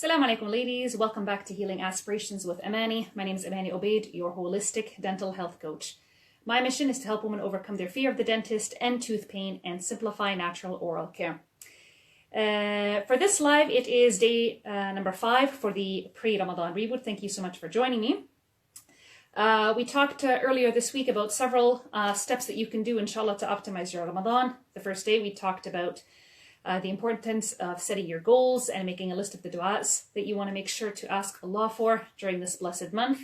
Assalamu alaikum ladies, welcome back to Healing Aspirations with Amani. My name is Amani Obeid, your holistic dental health coach. My mission is to help women overcome their fear of the dentist and tooth pain and simplify natural oral care. For this live, it is day number 5 for the pre-Ramadan reboot. Thank you so much for joining me. We talked earlier this week about several steps that you can do, inshallah, to optimize your Ramadan. The first day we talked about the importance of setting your goals and making a list of the du'as that you want to make sure to ask Allah for during this blessed month.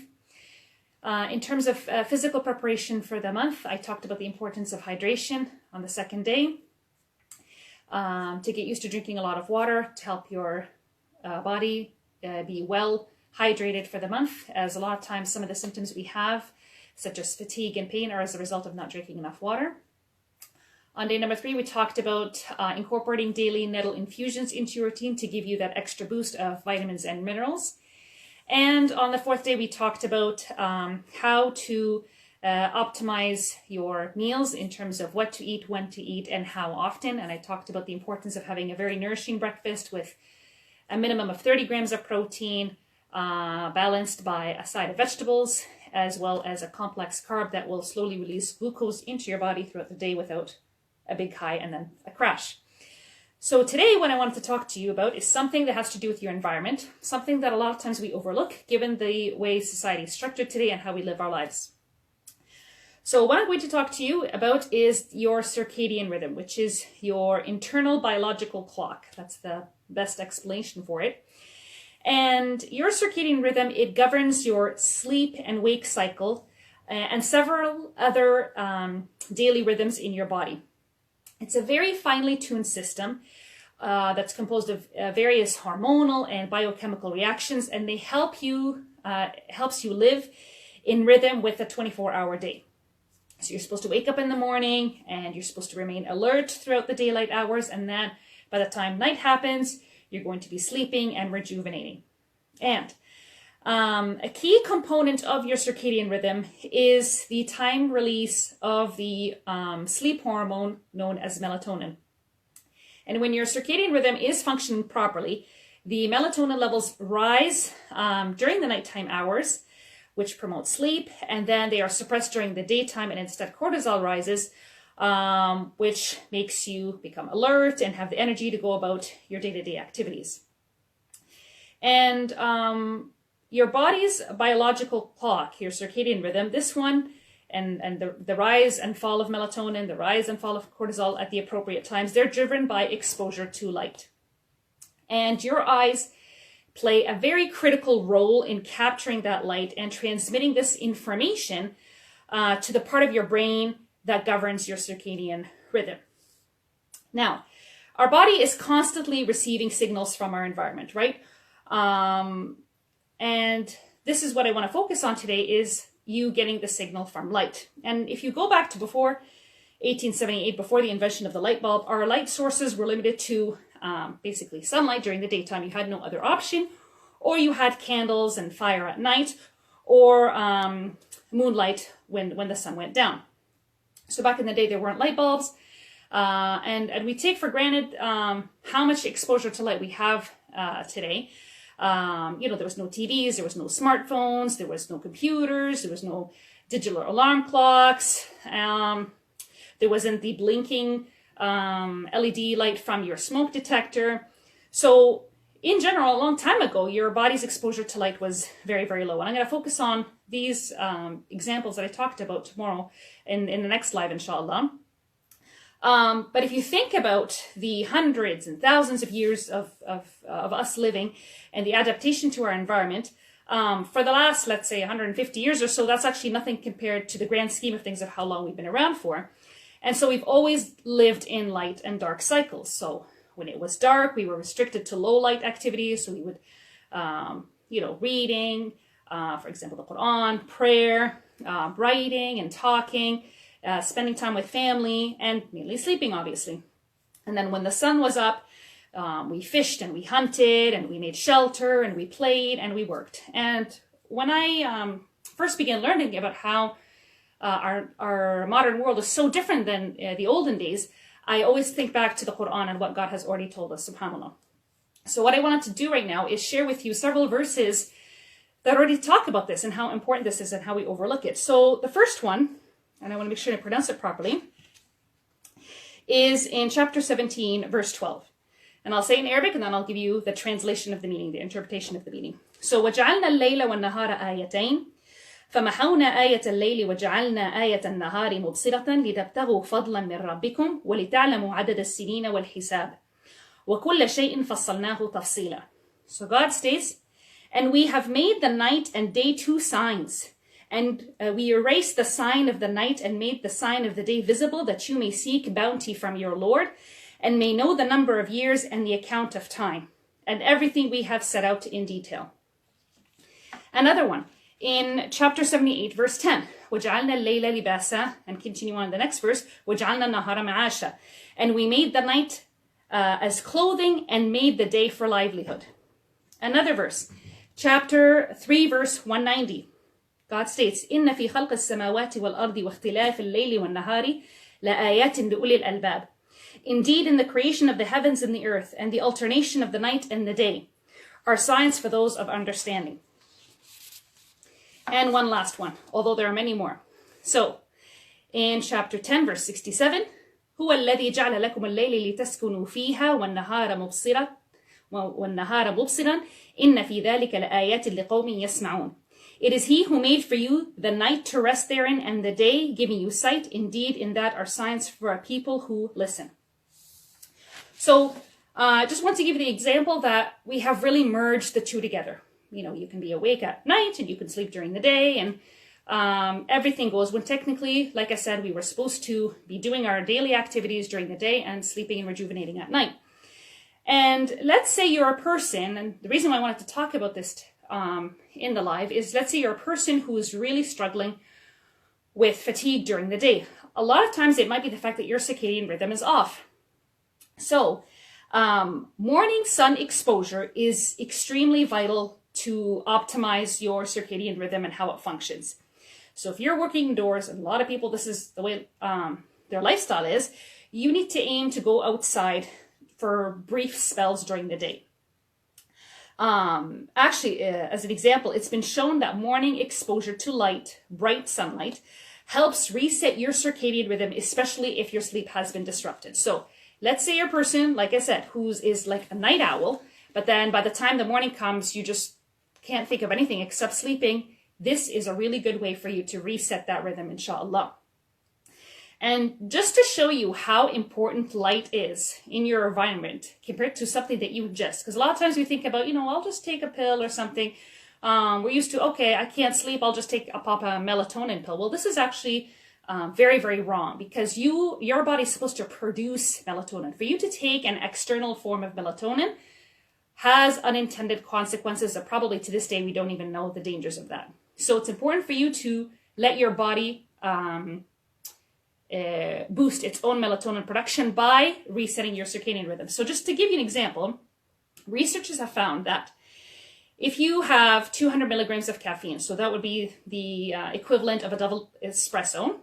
In terms of physical preparation for the month, I talked about the importance of hydration on the second day. To get used to drinking a lot of water to help your body be well hydrated for the month, as a lot of times some of the symptoms we have, such as fatigue and pain, are as a result of not drinking enough water. On day number 3, we talked about incorporating daily nettle infusions into your routine to give you that extra boost of vitamins and minerals. And on the 4th day, we talked about how to optimize your meals in terms of what to eat, when to eat, and how often. And I talked about the importance of having a very nourishing breakfast with a minimum of 30 grams of protein, balanced by a side of vegetables, as well as a complex carb that will slowly release glucose into your body throughout the day without a big high and then a crash. So today what I wanted to talk to you about is something that has to do with your environment, something that a lot of times we overlook given the way society is structured today and how we live our lives. So what I'm going to talk to you about is your circadian rhythm, which is your internal biological clock. That's the best explanation for it. And your circadian rhythm, it governs your sleep and wake cycle and several other daily rhythms in your body. It's a very finely tuned system that's composed of various hormonal and biochemical reactions, and they helps you live in rhythm with a 24-hour day. So you're supposed to wake up in the morning and you're supposed to remain alert throughout the daylight hours, and then by the time night happens, you're going to be sleeping and rejuvenating. And a key component of your circadian rhythm is the time release of the sleep hormone known as melatonin. And when your circadian rhythm is functioning properly, the melatonin levels rise during the nighttime hours, which promotes sleep, and then they are suppressed during the daytime, and instead cortisol rises, which makes you become alert and have the energy to go about your day-to-day activities. And your body's biological clock, your circadian rhythm, this one, and the rise and fall of melatonin, the rise and fall of cortisol at the appropriate times, they're driven by exposure to light. And your eyes play a very critical role in capturing that light and transmitting this information to the part of your brain that governs your circadian rhythm. Now, our body is constantly receiving signals from our environment, right? And this is what I want to focus on today, is you getting the signal from light. And if you go back to before 1878, before the invention of the light bulb, our light sources were limited to basically sunlight during the daytime. You had no other option, or you had candles and fire at night, or moonlight when the sun went down. So back in the day, there weren't light bulbs, and we take for granted how much exposure to light we have today. There was no TVs, there was no smartphones, there was no computers, there was no digital alarm clocks, there wasn't the blinking LED light from your smoke detector. So in general, a long time ago, your body's exposure to light was very, very low. And I'm going to focus on these examples that I talked about tomorrow in the next live, inshallah. But if you think about the hundreds and thousands of years of us living and the adaptation to our environment, for the last, let's say, 150 years or so, that's actually nothing compared to the grand scheme of things of how long we've been around for. And so we've always lived in light and dark cycles. So when it was dark, we were restricted to low light activities. So we would, reading, for example, the Quran, prayer, writing and talking, spending time with family, and mainly sleeping, obviously. And then when the sun was up, we fished and we hunted and we made shelter and we played and we worked. And when I first began learning about how our modern world is so different than the olden days, I always think back to the Quran and what God has already told us, subhanAllah. So what I wanted to do right now is share with you several verses that already talk about this and how important this is and how we overlook it. So the first one, and I want to make sure I pronounce it properly, is in chapter 17, verse 12. And I'll say it in Arabic and then I'll give you the translation of the meaning, the interpretation of the meaning. So وَجَعَلْنَا اللَّيْلَ وَالنَّهَارَ آيَتَيْنِ فَمَحَوْنَا آيَةَ اللَّيْلِ وَجَعَلْنَا آيَةَ النَّهَارِ مُبْصِرَةً لِتَبْتَغُوا فَضْلًا مِنْ رَبِّكُمْ وَلِتَعْلَمُوا عَدَدَ السِّنِينَ وَالْحِسَابَ وَكُلَّ شَيْءٍ فَصَّلْنَاهُ تَفْصِيلًا. So God states, and we have made the night and day two signs, and we erased the sign of the night and made the sign of the day visible, that you may seek bounty from your Lord and may know the number of years and the account of time, and everything we have set out in detail. Another one, in chapter 78, verse 10, وَجَعَلْنَا اللَّيْلَ لِبَاسًا, and continue on the next verse, وَجَعَلْنَا النَّهَارَ مَعَاشًا, and we made the night as clothing and made the day for livelihood. Another verse, chapter 3, verse 190, God states, إِنَّ فِي خَلْقِ السَّمَاوَاتِ وَالْأَرْضِ وَاخْتِلَافِ اللَّيْلِ وَالنَّهَارِ لَآيَاتٍ لِأُولِي الْأَلْبَابِ. Indeed, in the creation of the heavens and the earth and the alternation of the night and the day are signs for those of understanding. And one last one, although there are many more. So, in chapter 10, verse 67, هو الذي جعل لكم الليل لتسكنوا فيها والنهار مبصرا إن في ذلك لآيات لقوم يسمعون. It is he who made for you the night to rest therein and the day, giving you sight. Indeed, in that are signs for a people who listen. So, I just want to give you the example that we have really merged the two together. You know, you can be awake at night and you can sleep during the day, and everything goes when technically, like I said, we were supposed to be doing our daily activities during the day and sleeping and rejuvenating at night. And let's say you're a person, and the reason why I wanted to talk about this in the live is, let's say you're a person who is really struggling with fatigue during the day. A lot of times it might be the fact that your circadian rhythm is off. So morning sun exposure is extremely vital to optimize your circadian rhythm and how it functions. So if you're working indoors, and a lot of people, this is the way their lifestyle is, you need to aim to go outside for brief spells during the day. Actually, as an example, it's been shown that morning exposure to light, bright sunlight, helps reset your circadian rhythm, especially if your sleep has been disrupted. So let's say you're a person, like I said, is like a night owl, but then by the time the morning comes, you just can't think of anything except sleeping. This is a really good way for you to reset that rhythm, inshallah. And just to show you how important light is in your environment compared to something that you ingest, because a lot of times we think about, I'll just take a pill or something. We're used to, okay, I can't sleep, I'll just pop a melatonin pill. Well, this is actually very, very wrong, because your body's supposed to produce melatonin. For you to take an external form of melatonin has unintended consequences that probably to this day we don't even know the dangers of that. So it's important for you to let your body boost its own melatonin production by resetting your circadian rhythm. So just to give you an example, researchers have found that if you have 200 milligrams of caffeine, so that would be the equivalent of a double espresso,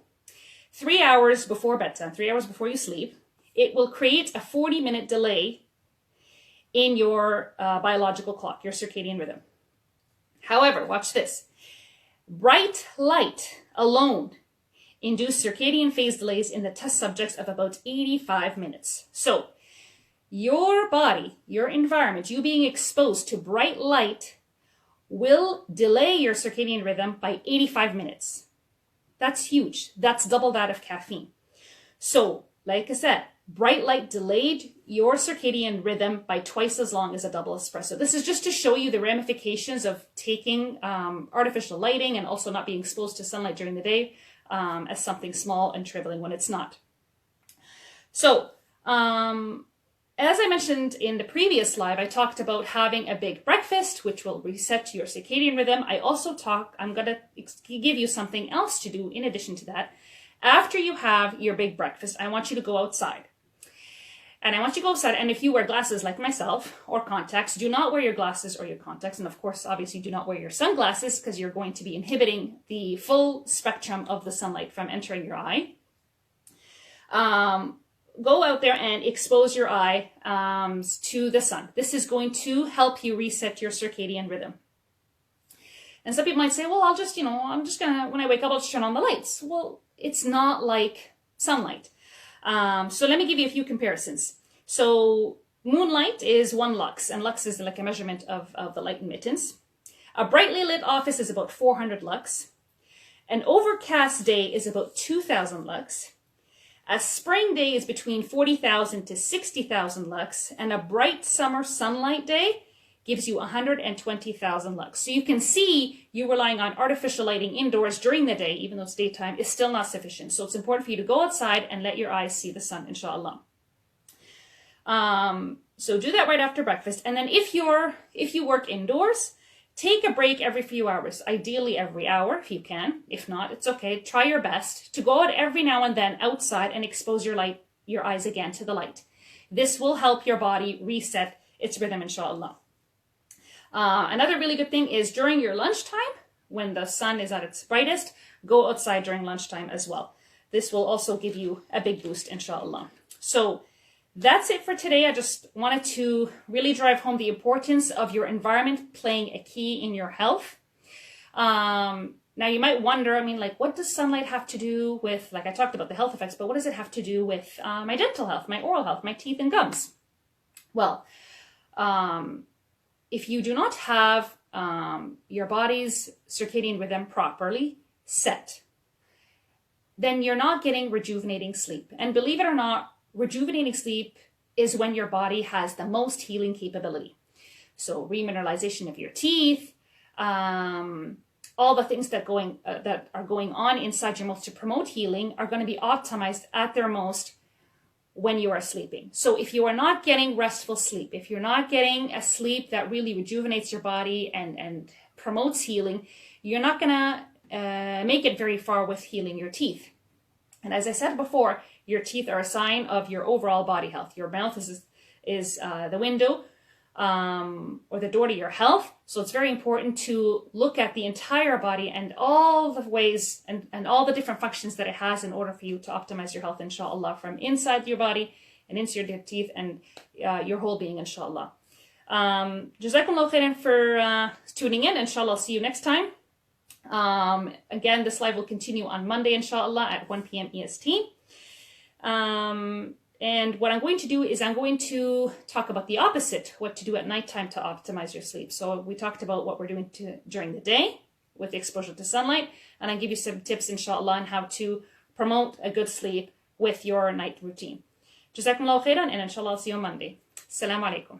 3 hours before bedtime, 3 hours before you sleep, it will create a 40-minute delay in your biological clock, your circadian rhythm. However, watch this. Bright light alone induced circadian phase delays in the test subjects of about 85 minutes. So your body, your environment, you being exposed to bright light will delay your circadian rhythm by 85 minutes. That's huge. That's double that of caffeine. So, like I said, bright light delayed your circadian rhythm by twice as long as a double espresso. This is just to show you the ramifications of taking artificial lighting and also not being exposed to sunlight during the day as something small and trivial when it's not. So, as I mentioned in the previous live, I talked about having a big breakfast, which will reset your circadian rhythm. I'm going to give you something else to do in addition to that. After you have your big breakfast, I want you to go outside. And I want you to go outside, and if you wear glasses like myself or contacts, do not wear your glasses or your contacts. And of course, obviously, do not wear your sunglasses because you're going to be inhibiting the full spectrum of the sunlight from entering your eye. go out there and expose your eye to the sun. This is going to help you reset your circadian rhythm. And some people might say, well, I'll just, I'm just gonna, when I wake up, I'll just turn on the lights. Well, it's not like sunlight. So let me give you a few comparisons. So moonlight is 1 lux, and lux is like a measurement of the light emittance. A brightly lit office is about 400 lux. An overcast day is about 2,000 lux. A spring day is between 40,000 to 60,000 lux, and a bright summer sunlight day gives you 120,000 lux. So you can see you relying on artificial lighting indoors during the day, even though it's daytime, is still not sufficient. So it's important for you to go outside and let your eyes see the sun, inshallah. So do that right after breakfast. And then if you work indoors, take a break every few hours, ideally every hour if you can. If not, it's okay. Try your best to go out every now and then outside and expose your eyes again to the light. This will help your body reset its rhythm, inshallah. Another really good thing is during your lunchtime, when the sun is at its brightest, go outside during lunchtime as well. This will also give you a big boost, inshallah. So that's it for today. I just wanted to really drive home the importance of your environment playing a key in your health. Now you might wonder, what does sunlight have to do with, I talked about the health effects, but what does it have to do with my dental health, my oral health, my teeth and gums? Well, if you do not have your body's circadian rhythm properly set, then you're not getting rejuvenating sleep. And believe it or not, rejuvenating sleep is when your body has the most healing capability. So remineralization of your teeth, all the things that are going on inside your mouth to promote healing are going to be optimized at their most when you are sleeping. So if you are not getting restful sleep, if you're not getting a sleep that really rejuvenates your body and promotes healing, you're not going to make it very far with healing your teeth. And as I said before, your teeth are a sign of your overall body health. Your mouth is the window or the door to your health. So it's very important to look at the entire body and all the ways and all the different functions that it has in order for you to optimize your health, inshallah, from inside your body and into your teeth and your whole being, inshallah. Jazakumullah khairan for tuning in. Inshallah, I'll see you next time. Again, this live will continue on Monday, inshallah, at 1 p.m. EST. And what I'm going to do is I'm going to talk about the opposite, what to do at nighttime to optimize your sleep. So we talked about what we're doing during the day with the exposure to sunlight, and I'll give you some tips, inshallah, on how to promote a good sleep with your night routine. Jazakumullah khairan, and inshallah I'll see you on Monday. Assalamu alaikum.